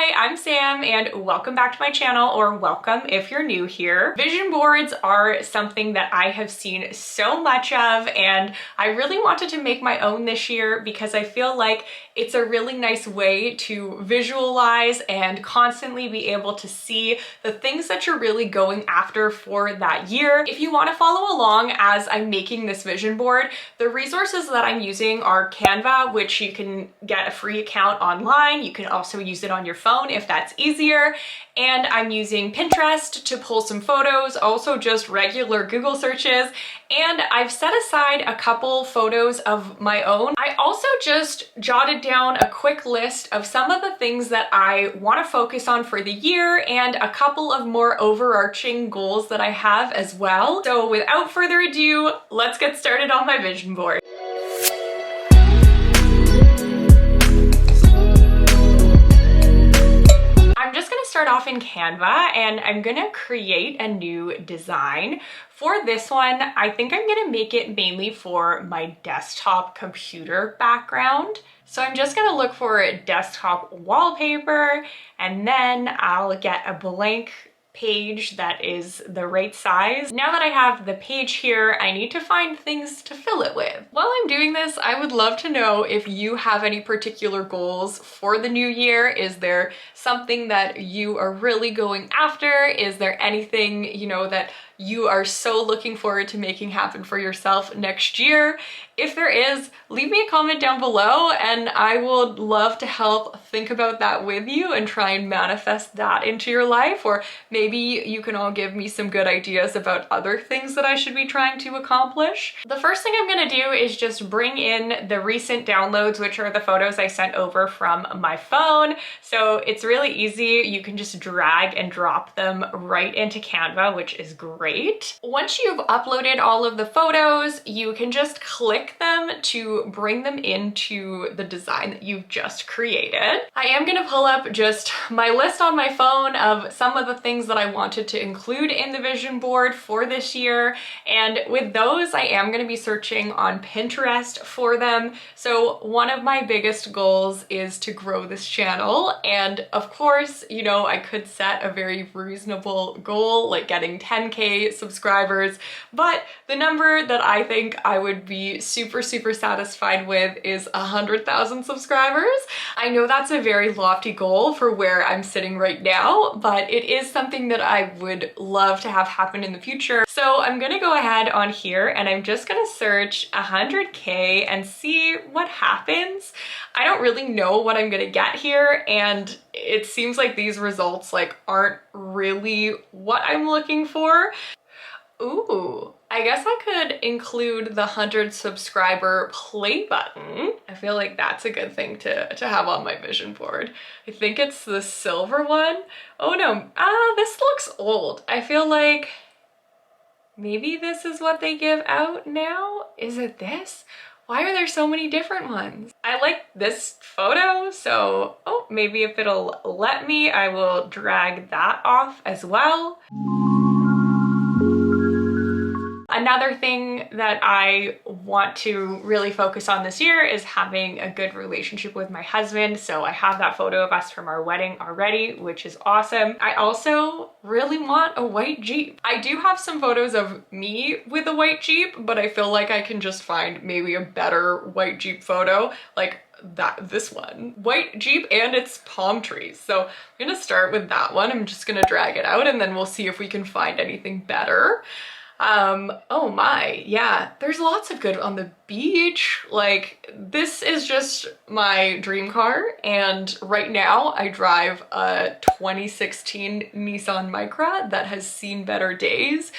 Hi, I'm Sam and welcome back to my channel, or welcome if you're new here. Vision boards are something that I have seen so much of and I really wanted to make my own this year because I feel like it's a really nice way to visualize and constantly be able to see the things that you're really going after for that year. If you want to follow along as I'm making this vision board, the resources that I'm using are Canva, which you can get a free account online. You can also use it on your phone if that's easier. And I'm using Pinterest to pull some photos, also just regular Google searches. And I've set aside a couple photos of my own. I also just jotted down a quick list of some of the things that I want to focus on for the year and a couple of more overarching goals that I have as well. So without further ado, let's get started on my vision board. I'm just gonna start off in Canva and I'm gonna create a new design. For this one, I think I'm gonna make it mainly for my desktop computer background. So I'm just gonna look for a desktop wallpaper and then I'll get a blank page that is the right size. Now that I have the page here, I need to find things to fill it with. While I'm doing this, I would love to know if you have any particular goals for the new year. Is there something that you are really going after? Is there anything, that you are so looking forward to making happen for yourself next year? If there is, leave me a comment down below and I would love to help think about that with you and try and manifest that into your life. Or maybe you can all give me some good ideas about other things that I should be trying to accomplish. The first thing I'm gonna do is just bring in the recent downloads, which are the photos I sent over from my phone. So it's really easy. You can just drag and drop them right into Canva, which is great. Once you've uploaded all of the photos, you can just click them to bring them into the design that you've just created. I am gonna pull up just my list on my phone of some of the things that I wanted to include in the vision board for this year. And with those, I am gonna be searching on Pinterest for them. So one of my biggest goals is to grow this channel. And of course, I could set a very reasonable goal, like getting 10K subscribers, but the number that I think I would be super satisfied with is 100,000 subscribers. I know that's a very lofty goal for where I'm sitting right now, but it is something that I would love to have happen in the future. So I'm gonna go ahead on here and I'm just gonna search 100K and see what happens. I don't really know what I'm gonna get here, and it seems like these results aren't really what I'm looking for. Ooh, I guess I could include the 100 subscriber play button. I feel like that's a good thing to have on my vision board. I think it's the silver one. Oh no, this looks old. I feel like maybe this is what they give out now. Is it this? Why are there so many different ones? I like this photo, so maybe if it'll let me, I will drag that off as well. Another thing that I want to really focus on this year is having a good relationship with my husband. So I have that photo of us from our wedding already, which is awesome. I also really want a white Jeep. I do have some photos of me with a white Jeep, but I feel like I can just find maybe a better white Jeep photo, like this one. White Jeep and its palm trees. So I'm gonna start with that one. I'm just gonna drag it out and then we'll see if we can find anything better. Oh my, yeah, there's lots of good on the beach. This is just my dream car, and right now I drive a 2016 Nissan Micra that has seen better days.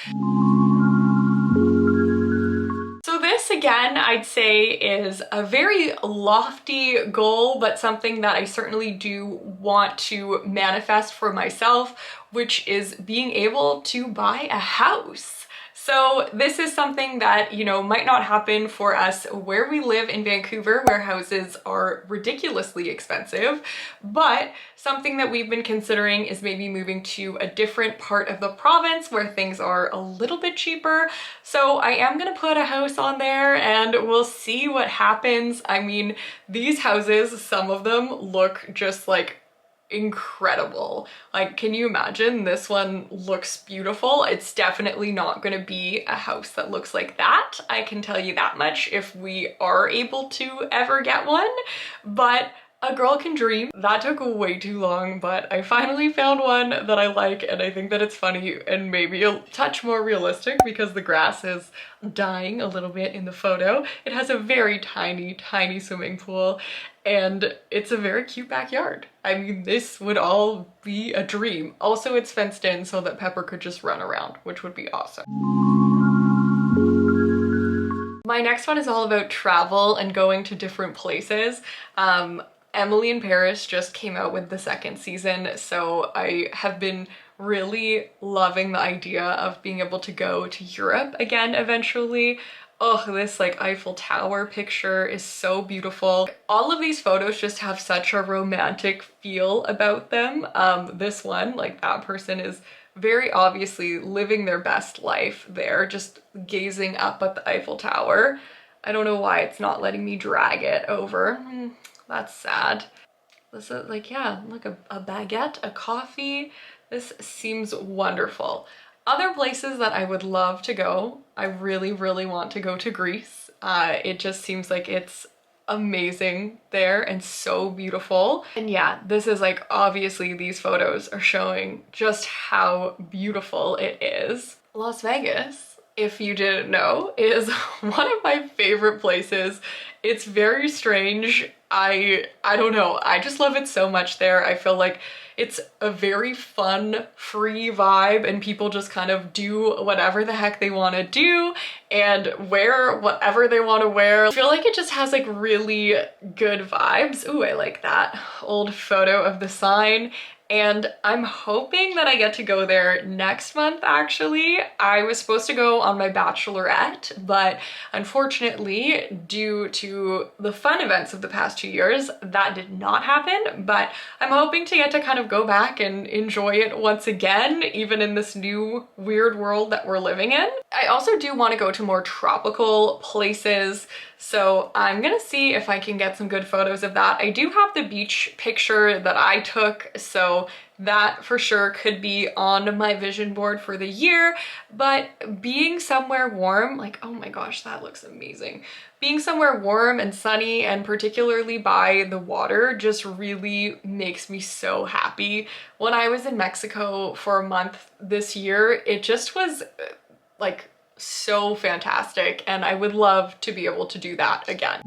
So this again, I'd say is a very lofty goal, but something that I certainly do want to manifest for myself, which is being able to buy a house. So this is something that, might not happen for us where we live in Vancouver, where houses are ridiculously expensive, but something that we've been considering is maybe moving to a different part of the province where things are a little bit cheaper. So I am gonna put a house on there and we'll see what happens. I mean, these houses, some of them look just incredible. Like, can you imagine? This one looks beautiful. It's definitely not going to be a house that looks like that. I can tell you that much if we are able to ever get one, but a girl can dream. That took way too long, but I finally found one that I like, and I think that it's funny and maybe a touch more realistic because the grass is dying a little bit in the photo. It has a very tiny, tiny swimming pool, and it's a very cute backyard. I mean, this would all be a dream. Also, it's fenced in so that Pepper could just run around, which would be awesome. My next one is all about travel and going to different places. Emily in Paris just came out with the second season, so I have been really loving the idea of being able to go to Europe again eventually. Oh, this like Eiffel Tower picture is so beautiful. All of these photos just have such a romantic feel about them. This one, like that person is very obviously living their best life there, just gazing up at the Eiffel Tower. I don't know why it's not letting me drag it over. That's sad. This is like, yeah, look, a baguette, a coffee. This seems wonderful. Other places that I would love to go, I really, really want to go to Greece. It just seems like it's amazing there and so beautiful. And yeah, this is like, obviously these photos are showing just how beautiful it is. Las Vegas, if you didn't know, is one of my favorite places. It's very strange. I don't know, I just love it so much there. I feel like it's a very fun, free vibe, and people just kind of do whatever the heck they want to do and wear whatever they want to wear. I feel like it just has like really good vibes. Ooh, I like that old photo of the sign. And I'm hoping that I get to go there next month, actually. I was supposed to go on my bachelorette, but unfortunately, due to the fun events of the past 2 years, that did not happen. But I'm hoping to get to kind of go back and enjoy it once again, even in this new weird world that we're living in. I also do want to go to more tropical places, so I'm gonna see if I can get some good photos of that. I do have the beach picture that I took, so that for sure could be on my vision board for the year, but being somewhere warm, like, oh my gosh, that looks amazing. Being somewhere warm and sunny, and particularly by the water, just really makes me so happy. When I was in Mexico for a month this year, it just was like so fantastic, and I would love to be able to do that again.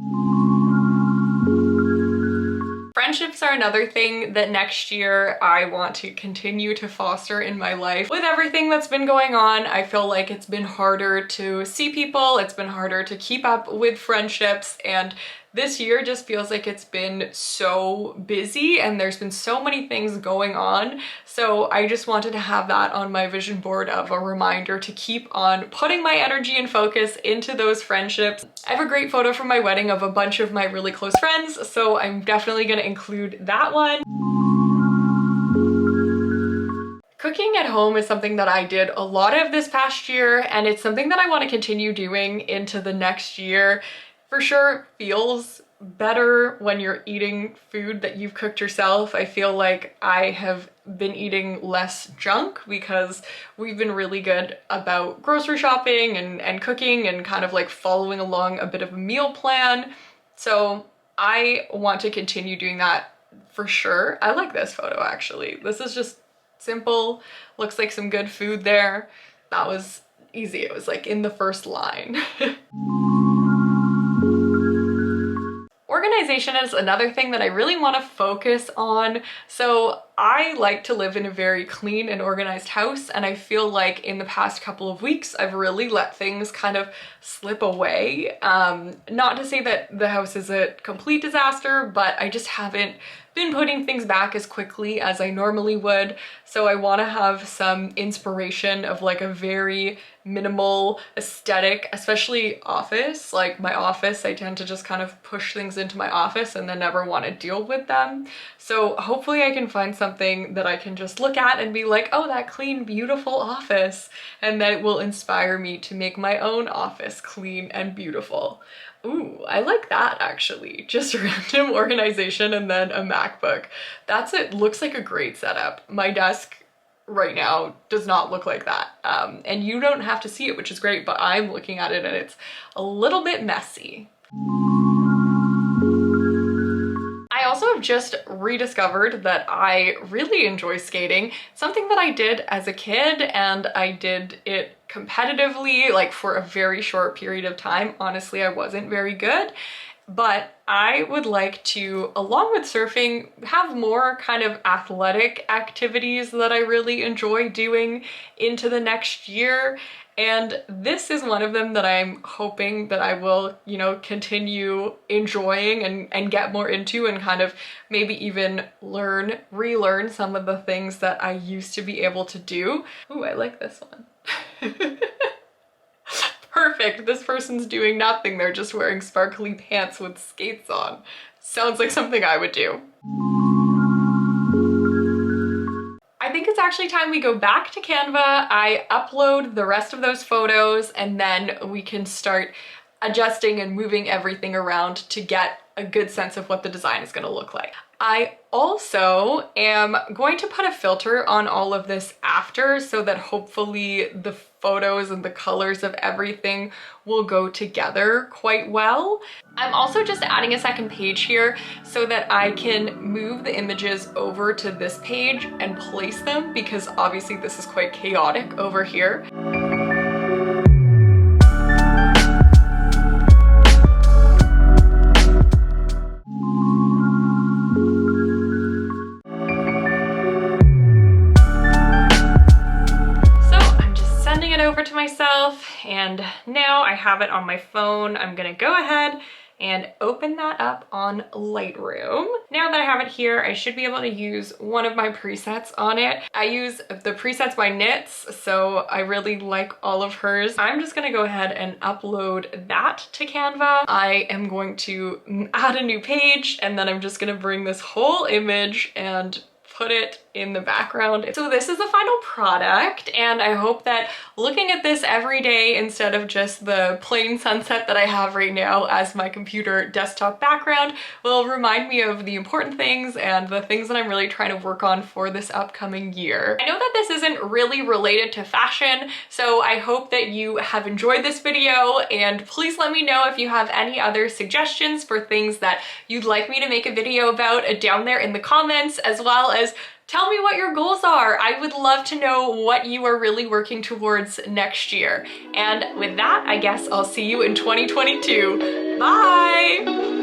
Friendships are another thing that next year I want to continue to foster in my life. With everything that's been going on, I feel like it's been harder to see people, it's been harder to keep up with friendships, and this year just feels like it's been so busy and there's been so many things going on. So I just wanted to have that on my vision board of a reminder to keep on putting my energy and focus into those friendships. I have a great photo from my wedding of a bunch of my really close friends, so I'm definitely gonna include that one. Cooking at home is something that I did a lot of this past year, and it's something that I want to continue doing into the next year. For sure feels better when you're eating food that you've cooked yourself. I feel like I have been eating less junk because we've been really good about grocery shopping and cooking and kind of like following along a bit of a meal plan. So I want to continue doing that for sure. I like this photo actually. This is just simple, looks like some good food there. That was easy. It was like in the first line. Organization is another thing that I really want to focus on. So I like to live in a very clean and organized house, and I feel like in the past couple of weeks I've really let things kind of slip away. Not to say that the house is a complete disaster, but I just haven't been putting things back as quickly as I normally would. So I want to have some inspiration of like a very minimal aesthetic, especially office. Like my office, I tend to just kind of push things into my office and then never want to deal with them. So hopefully I can find some something that I can just look at and be like, oh, that clean, beautiful office. And that will inspire me to make my own office clean and beautiful. Ooh, I like that actually. Just random organization and then a MacBook. That's it. Looks like a great setup. My desk right now does not look like that. And you don't have to see it, which is great, but I'm looking at it and it's a little bit messy. I also have just rediscovered that I really enjoy skating, something that I did as a kid, and I did it competitively, like for a very short period of time. Honestly, I wasn't very good, but I would like to, along with surfing, have more kind of athletic activities that I really enjoy doing into the next year. And this is one of them that I'm hoping that I will, you know, continue enjoying and get more into, and kind of maybe even relearn some of the things that I used to be able to do. Ooh, I like this one. Perfect. This person's doing nothing. They're just wearing sparkly pants with skates on. Sounds like something I would do. I think it's actually time we go back to Canva. I upload the rest of those photos and then we can start adjusting and moving everything around to get a good sense of what the design is going to look like. I also am going to put a filter on all of this after, so that hopefully the photos and the colors of everything will go together quite well. I'm also just adding a second page here so that I can move the images over to this page and place them, because obviously this is quite chaotic over here. Over to myself, and now I have it on my phone. I'm gonna go ahead and open that up on Lightroom. Now that I have it here, I should be able to use one of my presets on it. I use the presets by Knits, so I really like all of hers. I'm just gonna go ahead and upload that to Canva. I am going to add a new page, and then I'm just gonna bring this whole image and put it in the background. So this is the final product, and I hope that looking at this every day instead of just the plain sunset that I have right now as my computer desktop background will remind me of the important things and the things that I'm really trying to work on for this upcoming year. I know that this isn't really related to fashion, so I hope that you have enjoyed this video, and please let me know if you have any other suggestions for things that you'd like me to make a video about down there in the comments, as well as tell me what your goals are. I would love to know what you are really working towards next year. And with that, I guess I'll see you in 2022. Bye!